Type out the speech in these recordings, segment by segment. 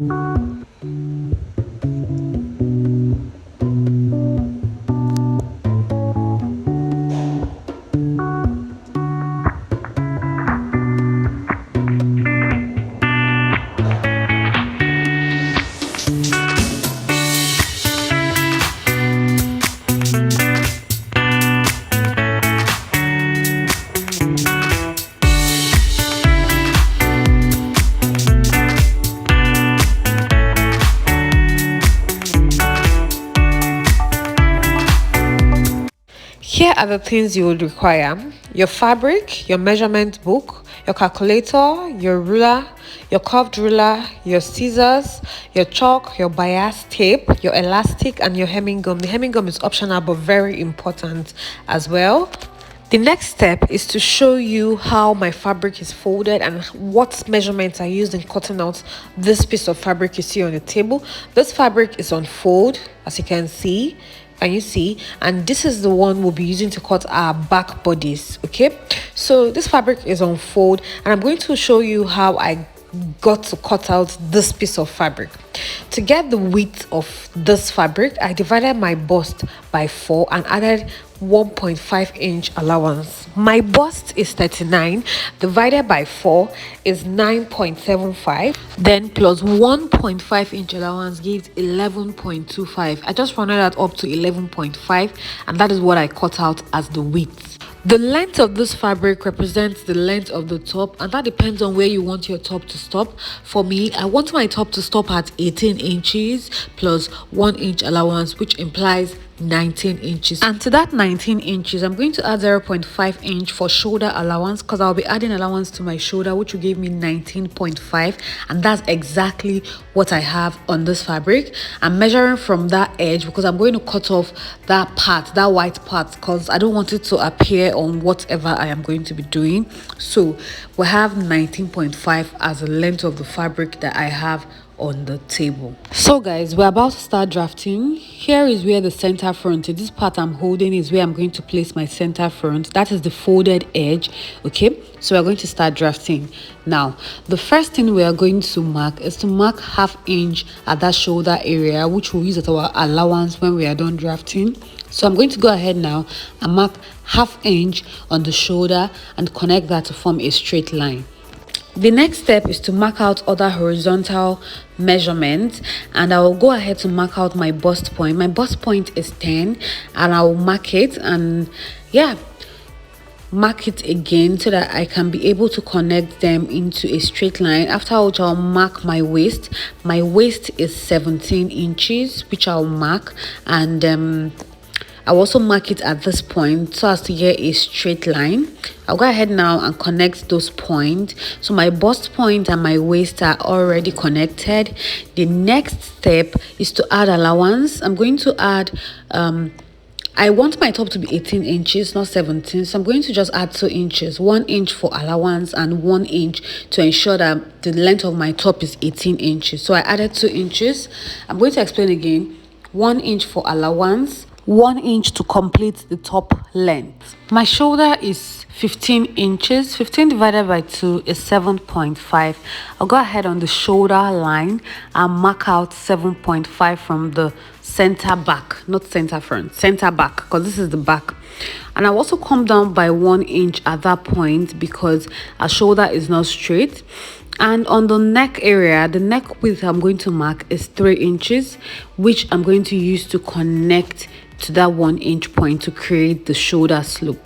Here are the things you would require: your fabric, your measurement book, your calculator, your ruler, your curved ruler, your scissors, your chalk, your bias tape, your elastic, and your hemming gum. The hemming gum is optional but very important as well. The next step is to show you how my fabric is folded and what measurements I used in cutting out this piece of fabric you see on the table. This fabric is on fold, as you can see. Can you see? And this is the one we'll be using to cut our back bodies. Okay, so this fabric is on fold, and I'm going to show you how I got to cut out this piece of fabric. To get the width of this fabric, I divided my bust by 4 and added 1.5 inch allowance. My bust is 39, divided by 4 is 9.75, then plus 1.5 inch allowance gives 11.25. I just rounded that up to 11.5, and that is what I cut out as the width. The length of this fabric represents the length of the top, and that depends on where you want your top to stop. For me, I want my top to stop at 18 inches plus 1 inch allowance, which implies 19 inches. And to that 19 inches, I'm going to add 0.5 inch for shoulder allowance, because I'll be adding allowance to my shoulder, which will give me 19.5, and that's exactly what I have on this fabric. I'm measuring from that edge because I'm going to cut off that part, that white part, because I don't want it to appear on whatever I am going to be doing. So we have 19.5 as the length of the fabric that I have on the table. So guys, we're about to start drafting. Here is where the center front is. This part I'm holding is where I'm going to place my center front. That is the folded edge. Okay, so we're going to start drafting now. The first thing we are going to mark is to mark 1/2 inch at that shoulder area, which we'll use as our allowance when we are done drafting. So I'm going to go ahead now and mark 1/2 inch on the shoulder and connect that to form a straight line. The next step is to mark out other horizontal measurements, and I will go ahead to mark out my bust point. My bust point is 10, and I will mark it, and yeah, mark it again so that I can be able to connect them into a straight line. After which I'll mark my waist. My waist is 17 inches, which I'll mark, and I'll also mark it at this point so as to get a straight line. I'll go ahead now and connect those points. So my bust point and my waist are already connected. The next step is to add allowance. I'm going to add I want my top to be 18 inches, not 17, so I'm going to just add 2 inches, 1 inch for allowance and 1 inch to ensure that the length of my top is 18 inches. So I added 2 inches. I'm going to explain again. 1 inch for allowance, 1 inch to complete the top length. My shoulder is 15 inches. 15 divided by 2 is 7.5. I'll go ahead on the shoulder line and mark out 7.5 from the center back, not center front, center back, because this is the back. And I'll also come down by 1 inch at that point because our shoulder is not straight. And on the neck area, the neck width I'm going to mark is 3 inches, which I'm going to use to connect to that 1 inch point to create the shoulder slope.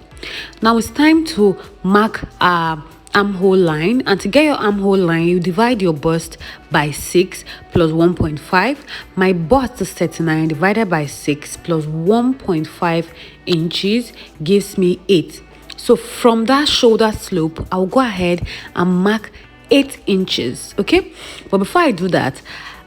Now it's time to mark our armhole line, and to get your armhole line, you divide your bust by 6 plus 1.5. My bust is 39 divided by 6 plus 1.5 inches gives me 8. So from that shoulder slope, I'll go ahead and mark 8 inches. Okay, but before I do that,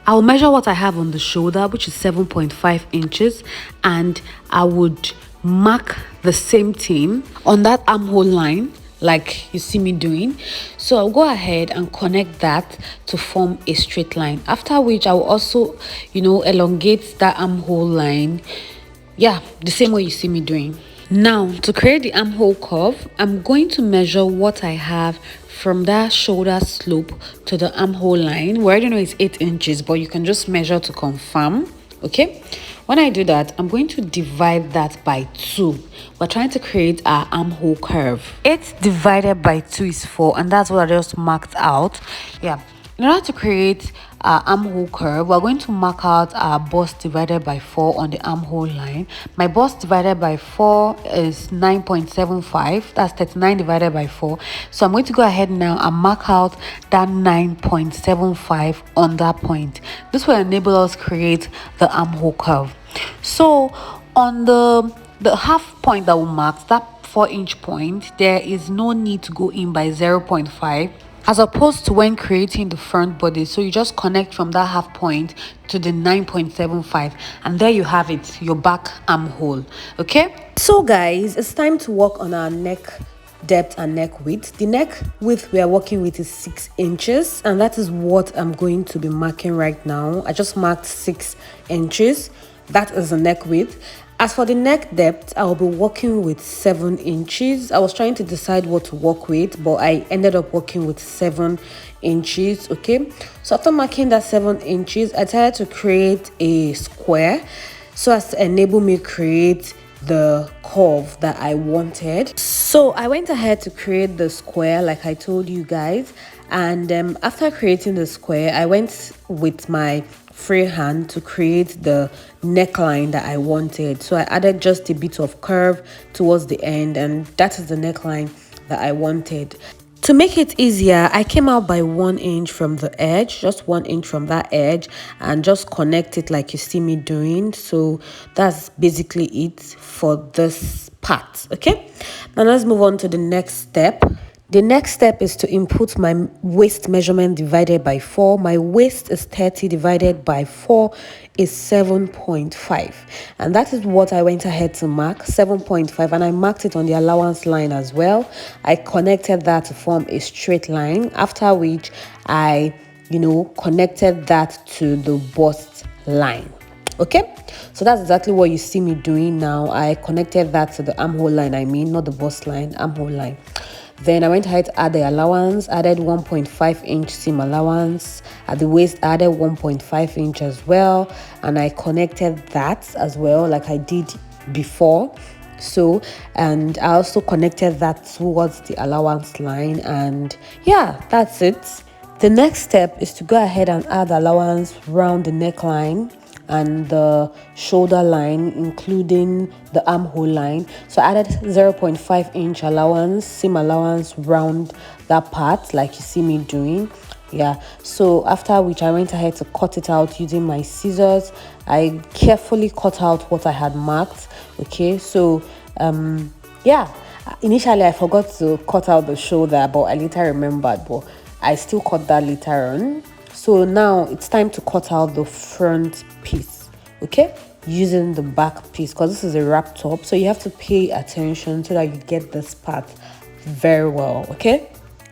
I'll measure what I have on the shoulder, which is 7.5 inches, and I would mark the same thing on that armhole line like you see me doing. So I'll go ahead and connect that to form a straight line, after which I will also elongate that armhole line, yeah, the same way you see me doing. Now to create the armhole curve, I'm going to measure what I have from that shoulder slope to the armhole line. We already know it's 8 inches, but you can just measure to confirm. Okay, when I do that, I'm going to divide that by 2. We're trying to create our armhole curve. 8 divided by 2 is 4, and that's what I just marked out. Yeah, in order to create our armhole curve, we're going to mark out our bust divided by 4 on the armhole line. My bust divided by 4 is 9.75. That's 39 divided by 4. So I'm going to go ahead now and mark out that 9.75 on that point. This will enable us create the armhole curve. So on the half point that we marked, that 4-inch point, there is no need to go in by 0.5 as opposed to when creating the front body. So you just connect from that half point to the 9.75, and there you have it, your back armhole. Okay, so guys, it's time to work on our neck depth and neck width. The neck width we are working with is 6 inches, and that is what I'm going to be marking right now. I just marked 6 inches. That is the neck width. As for the neck depth, I'll be working with 7 inches. I was trying to decide what to work with, but I ended up working with 7 inches. Okay, so after marking that 7 inches, I decided to create a square so as to enable me create the curve that I wanted. So I went ahead to create the square like I told you guys, and after creating the square, I went with my freehand to create the neckline that I wanted. So I added just a bit of curve towards the end, and that is the neckline that I wanted. To make it easier, I came out by 1 inch from the edge, just 1 inch from that edge, and just connect it like you see me doing. So that's basically it for this part. Okay, now let's move on to the next step. The next step is to input my waist measurement divided by 4. My waist is 30 divided by 4 is 7.5. And that is what I went ahead to mark, 7.5. And I marked it on the allowance line as well. I connected that to form a straight line, after which I, connected that to the bust line. Okay, so that's exactly what you see me doing now. I connected that to the armhole line, not the bust line, armhole line. Then I went ahead to add the allowance, added 1.5 inch seam allowance. At the waist, I added 1.5 inch as well. And I connected that as well like I did before. So, and I also connected that towards the allowance line. And yeah, that's it. The next step is to go ahead and add allowance around the neckline and the shoulder line, including the armhole line. So I added 0.5 inch allowance, seam allowance round that part like you see me doing. Yeah, so after which I went ahead to cut it out using my scissors. I carefully cut out what I had marked. Okay, so yeah, initially I forgot to cut out the shoulder, but I later remembered, but I still cut that later on. So now it's time to cut out the front piece, okay, using the back piece, because this is a wrap top, so you have to pay attention so that you get this part very well. Okay,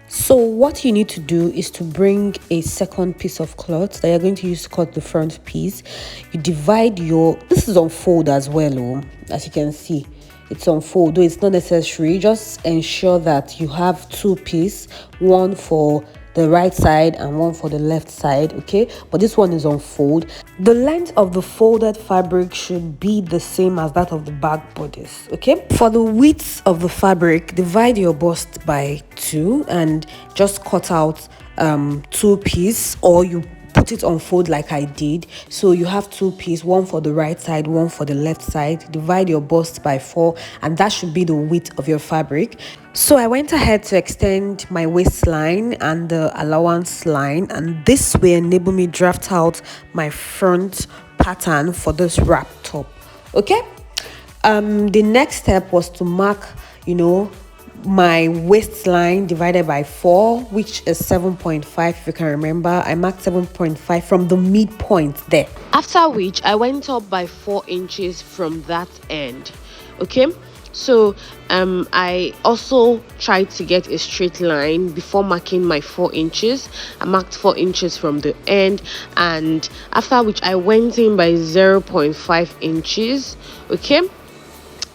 so what you need to do is to bring a second piece of cloth that you're going to use to cut the front piece. You divide this is on fold as well, as you can see. It's on fold, though it's not necessary. Just ensure that you have 2 pieces, one for the right side and one for the left side. Okay, but this one is on fold. The length of the folded fabric should be the same as that of the back bodice. Okay, for the width of the fabric, divide your bust by 2 and just cut out 2 pieces, or you put it on fold like I did. So you have 2 pieces, one for the right side, one for the left side. Divide your bust by 4, and that should be the width of your fabric. So I went ahead to extend my waistline and the allowance line, and this will enable me draft out my front pattern for this wrap top. Okay, the next step was to mark my waistline divided by 4, which is 7.5. If you can remember, I marked 7.5 from the midpoint there, after which I went up by 4 inches from that end. Okay, so I also tried to get a straight line before marking my 4 inches. I marked 4 inches from the end, and after which I went in by 0.5 inches. Okay,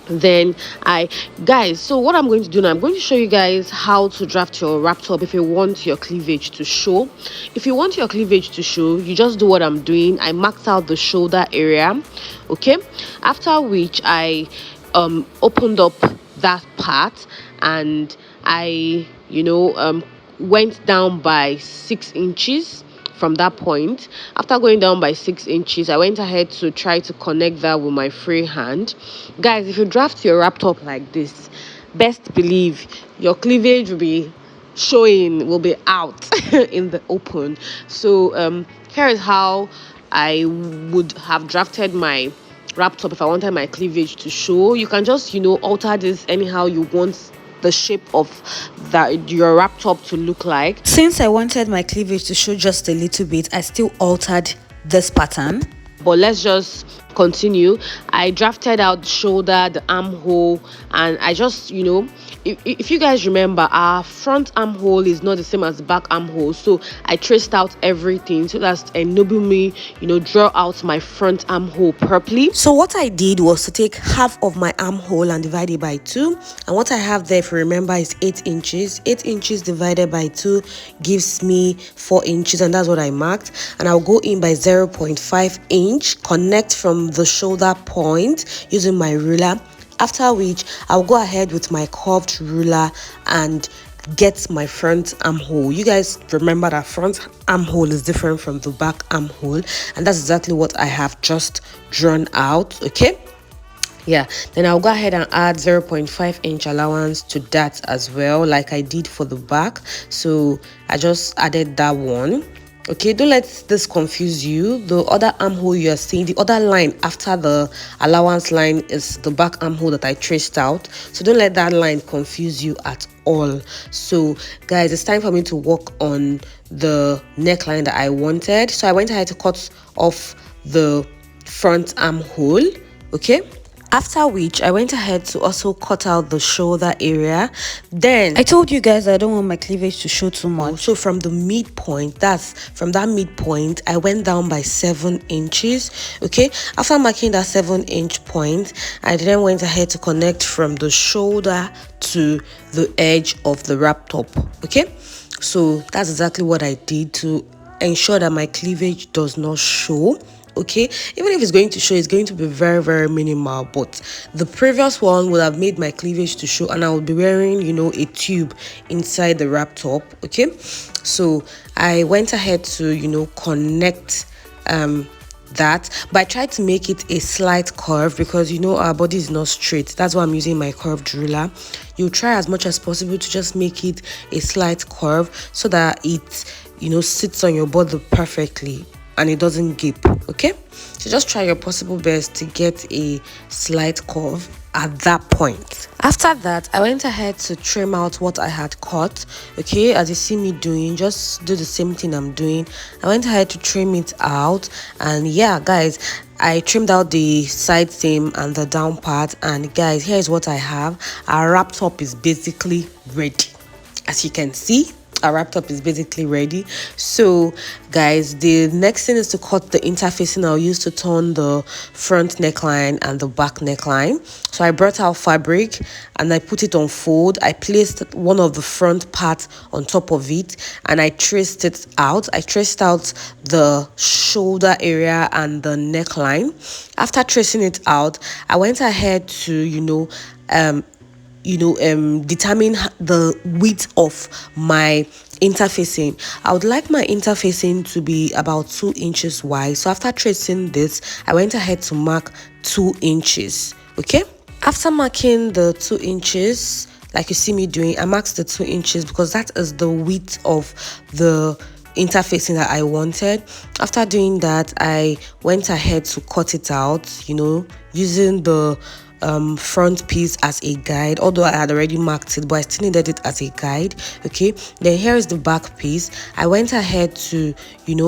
Then I guys, so what I'm going to do now, I'm going to show you guys how to draft your wrap top if you want your cleavage to show. If you want your cleavage to show, you just do what I'm doing. I marked out the shoulder area, okay, after which I opened up that part, and I went down by 6 inches from that point. After going down by 6 inches, I went ahead to try to connect that with my free hand. Guys, if you draft your wrap top like this, best believe your cleavage will be showing, will be out in the open. So here is how I would have drafted my wrap top if I wanted my cleavage to show. You can just alter this anyhow you want the shape of that your wrap top to look like. Since I wanted my cleavage to show just a little bit, I still altered this pattern. But let's just continue. I drafted out the shoulder, the armhole, and I just if you guys remember, our front armhole is not the same as the back armhole, so I traced out everything so that's enable me draw out my front armhole properly. So what I did was to take half of my armhole and divide it by 2, and what I have there, if you remember, is 8 inches. 8 inches divided by 2 gives me 4 inches, and that's what I marked. And I'll go in by 0.5 inch, connect from the shoulder point using my ruler, after which I'll go ahead with my curved ruler and get my front armhole. You guys remember that front armhole is different from the back armhole, and that's exactly what I have just drawn out. Okay, yeah, then I'll go ahead and add 0.5 inch allowance to that as well, like I did for the back. So I just added that one. Okay, don't let this confuse you. The other armhole you are seeing, the other line after the allowance line, is the back armhole that I traced out. So don't let that line confuse you at all. So guys, it's time for me to work on the neckline that I wanted. So I went ahead to cut off the front armhole. Okay, after which I went ahead to also cut out the shoulder area. Then I told you guys I don't want my cleavage to show too much, so from the midpoint, from that midpoint, I went down by 7 inches. Okay, after marking that 7-inch point, I then went ahead to connect from the shoulder to the edge of the wrap top. Okay, so that's exactly what I did to ensure that my cleavage does not show. Okay, even if it's going to show, it's going to be very, very minimal. But the previous one would have made my cleavage to show, and I would be wearing a tube inside the wrap top. Okay, so I went ahead to connect that, but I tried to make it a slight curve because our body is not straight. That's why I'm using my curved ruler. You try as much as possible to just make it a slight curve so that it sits on your body perfectly and it doesn't gape. Okay, so just try your possible best to get a slight curve at that point. After that, I went ahead to trim out what I had cut. Okay, as you see me doing, just do the same thing I'm doing. I went ahead to trim it out, and yeah guys, I trimmed out the side seam and the down part, and guys, here's what I have. Our wrap top is basically ready. As you can see, our wrap top is basically ready. So guys, the next thing is to cut the interfacing I'll use to turn the front neckline and the back neckline. So I brought out fabric and I put it on fold. I placed one of the front parts on top of it and I traced it out. I traced out the shoulder area and the neckline. After tracing it out, I went ahead to determine the width of my interfacing. I would like my interfacing to be about 2 inches wide. So after tracing this, I went ahead to mark 2 inches. Okay, after marking the 2 inches, like you see me doing, I marked the 2 inches because that is the width of the interfacing that I wanted. After doing that, I went ahead to cut it out, using the front piece as a guide, although I had already marked it, but I still needed it as a guide. Okay, then here is the back piece. I went ahead to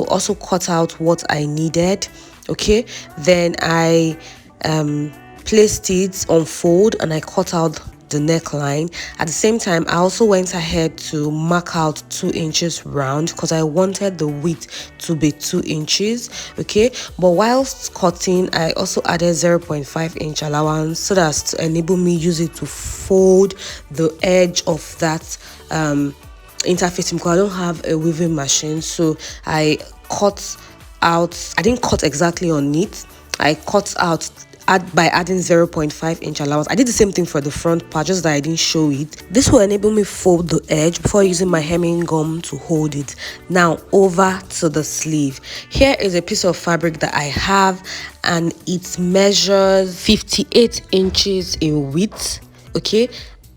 also cut out what I needed. Okay, then I placed it on fold and I cut out the neckline. At the same time, I also went ahead to mark out 2 inches round because I wanted the width to be 2 inches. Okay, but whilst cutting, I also added 0.5 inch allowance so that to enable me use it to fold the edge of that interfacing, because I don't have a weaving machine. So I cut out, I didn't cut exactly on it, I cut out by adding 0.5 inch allowance. I did the same thing for the front part, just that I didn't show it. This will enable me fold the edge before using my hemming gum to hold it. Now over to the sleeve. Here is a piece of fabric that I have, and it measures 58 inches in width, okay,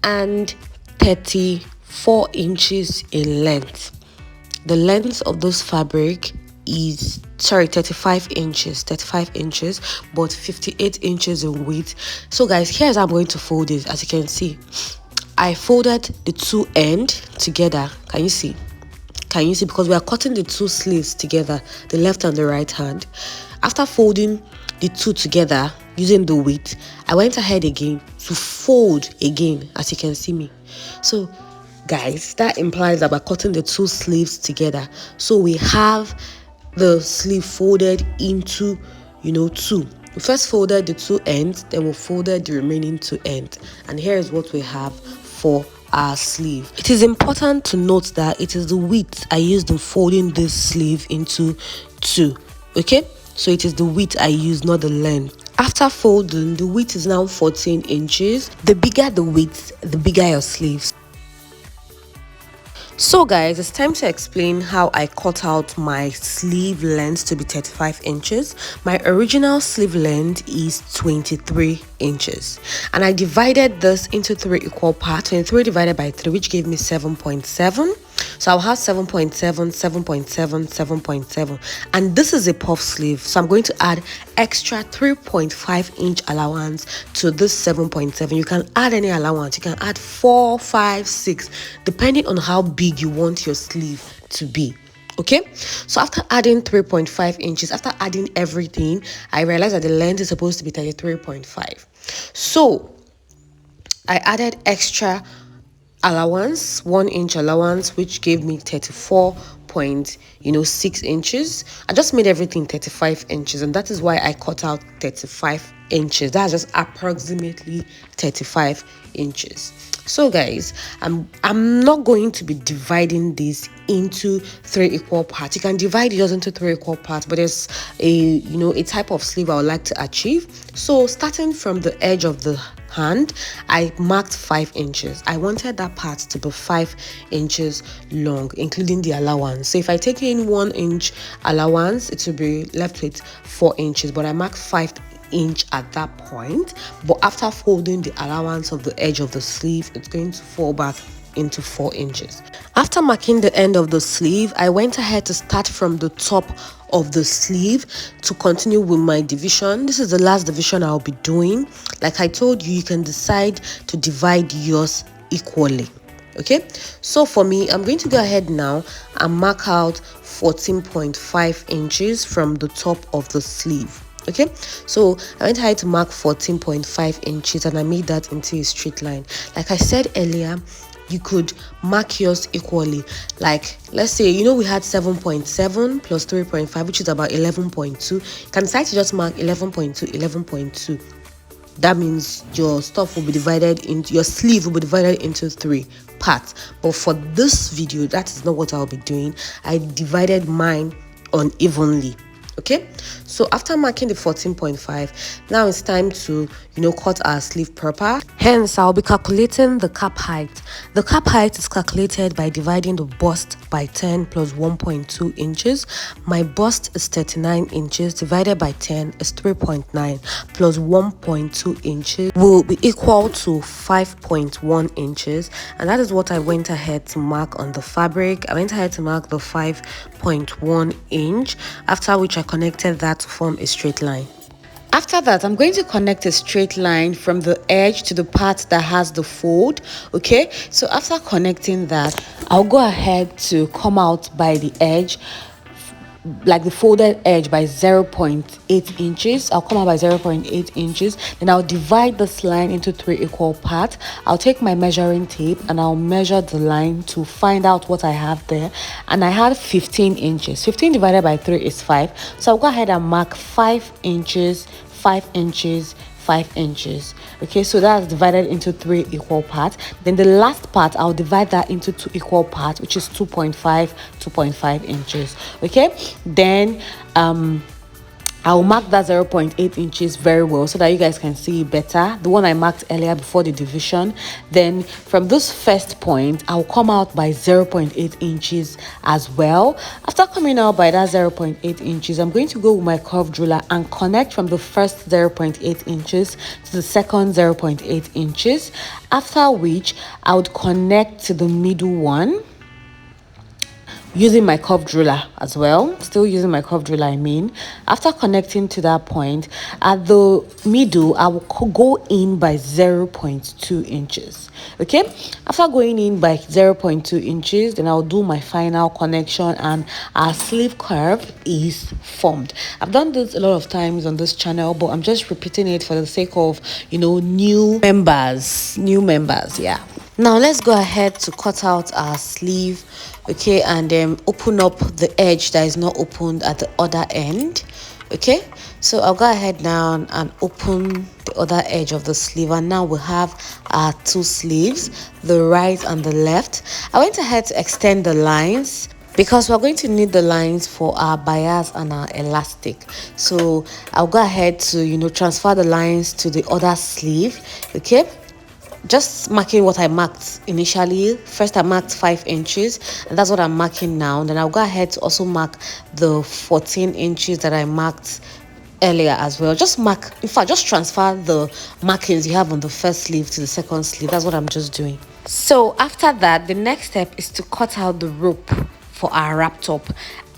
and 34 inches in length. The length of this fabric is 35 inches, but 58 inches in width. So guys, here's how I'm going to fold it. As you can see, I folded the two ends together. Can you see? Because we are cutting the two sleeves together, the left and the right hand. After folding the two together using the width, I went ahead again to fold again, as you can see me. So guys, that implies that we're cutting the two sleeves together. So we have the sleeve folded into, two. We first folded the two ends, then we folded the remaining two ends. And here is what we have for our sleeve. It is important to note that it is the width I used in folding this sleeve into two. Okay? So it is the width I use, not the length. After folding, the width is now 14 inches. The bigger the width, the bigger your sleeves. So guys, it's time to explain how I cut out my sleeve length to be 35 inches. My original sleeve length is 23 inches. And I divided this into 3 equal parts. 23 divided by 3, which gave me 7.7. So I'll have 7.7, 7.7, 7.7. And this is a puff sleeve. So I'm going to add extra 3.5 inch allowance to this 7.7. You can add any allowance. You can add 4, 5, 6, depending on how big you want your sleeve to be. Okay, so after adding 3.5 inches, after adding everything, I realized that the length is supposed to be 33.5. So I added extra allowance, 1 inch allowance, which gave me 34.6 inches. I just made everything 35 inches, and that is why I cut out 35 inches. That's just approximately 35 inches. So guys, I'm not going to be dividing this into 3 equal parts. You can divide yours into 3 equal parts, but there's a type of sleeve I would like to achieve. So starting from the edge of the hand, I marked 5 inches. I wanted that part to be 5 inches long, including the allowance. So if I take in 1 inch allowance, it will be left with 4 inches, but I marked 5 inch at that point. But after folding the allowance of the edge of the sleeve, it's going to fall back into 4 inches. After marking the end of the sleeve, I went ahead to start from the top of the sleeve to continue with my division. This is the last division I'll be doing. Like I told you, you can decide to divide yours equally. Okay, so for me, I'm going to go ahead now and mark out 14.5 inches from the top of the sleeve. Okay, so I went ahead to mark 14.5 inches and I made that into a straight line. Like I said earlier, you could mark yours equally. Like, let's say, we had 7.7 plus 3.5, which is about 11.2. You can decide to just mark 11.2, 11.2. That means your stuff will be divided into, your sleeve will be divided into 3 parts. But for this video, that is not what I'll be doing. I divided mine unevenly. Okay, so after marking the 14.5, now it's time to cut our sleeve proper. Hence, I'll be calculating the cap height. The cap height is calculated by dividing the bust by 10 plus 1.2 inches. My bust is 39 inches, divided by 10 is 3.9 plus 1.2 inches will be equal to 5.1 inches, and that is what I went ahead to mark on the fabric. I went ahead to mark the 5.1 inch, after which I connected that to form a straight line. After that, I'm going to connect a straight line from the edge to the part that has the fold. Okay, so after connecting that, I'll go ahead to come out by the edge like the folded edge by 0.8 inches. I'll come out by 0.8 inches. Then I'll divide this line into 3 equal parts. I'll take my measuring tape and I'll measure the line to find out what I have there. And I had 15 inches. 15 divided by 3 is 5. So I'll go ahead and mark 5 inches, 5 inches, 5 inches. Okay, so that's divided into 3 equal parts. Then the last part, I'll divide that into 2 equal parts, which is 2.5 inches. Okay, then I'll mark that 0.8 inches very well so that you guys can see it better. The one I marked earlier before the division. Then from this first point, I'll come out by 0.8 inches as well. After coming out by that 0.8 inches, I'm going to go with my curved ruler and connect from the first 0.8 inches to the second 0.8 inches. After which, I would connect to the middle one using my curved ruler as well. Still using my curved ruler, I mean. After connecting to that point, at the middle, I will go in by 0.2 inches. Okay, after going in by 0.2 inches, then I'll do my final connection and our sleeve curve is formed. I've done this a lot of times on this channel, but I'm just repeating it for the sake of, you know, new members, yeah. Now let's go ahead to cut out our sleeve, okay, and then open up the edge that is not opened at the other end. Okay, so I'll go ahead now and open the other edge of the sleeve, and now we have our 2 sleeves, the right and the left. I went ahead to extend the lines because we're going to need the lines for our bias and our elastic. So I'll go ahead to, you know, transfer the lines to the other sleeve. Okay, just marking what I marked initially. First I marked 5 inches, and that's what I'm marking now. Then I'll go ahead to also mark the 14 inches that I marked earlier as well. Just mark, in fact, just transfer the markings you have on the first sleeve to the second sleeve. That's what I'm just doing. So after that, the next step is to cut out the rope for our wrap top,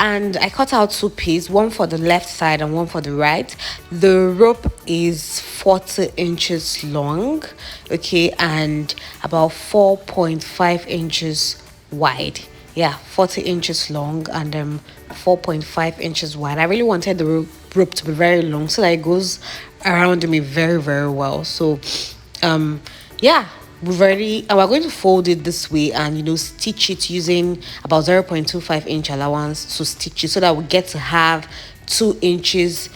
and I cut out 2 pieces, one for the left side and one for the right. The rope is 40 inches long, okay, and about 4.5 inches wide. Yeah, 40 inches long and 4.5 inches wide. I really wanted the rope to be very long so that it goes around me very, very well. So yeah, we've already, and we're going to fold it this way and, you know, stitch it using about 0.25 inch allowance to stitch it so that we get to have 2 inches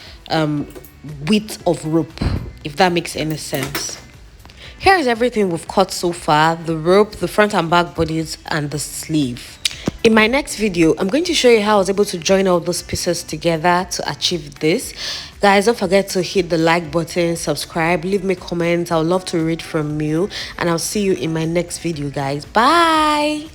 width of rope, if that makes any sense. Here is everything we've cut so far: the rope, the front and back bodies, and the sleeve. In my next video, I'm going to show you how I was able to join all those pieces together to achieve this. Guys, don't forget to hit the like button, subscribe, leave me comments. I would love to read from you, and I'll see you in my next video, guys. Bye.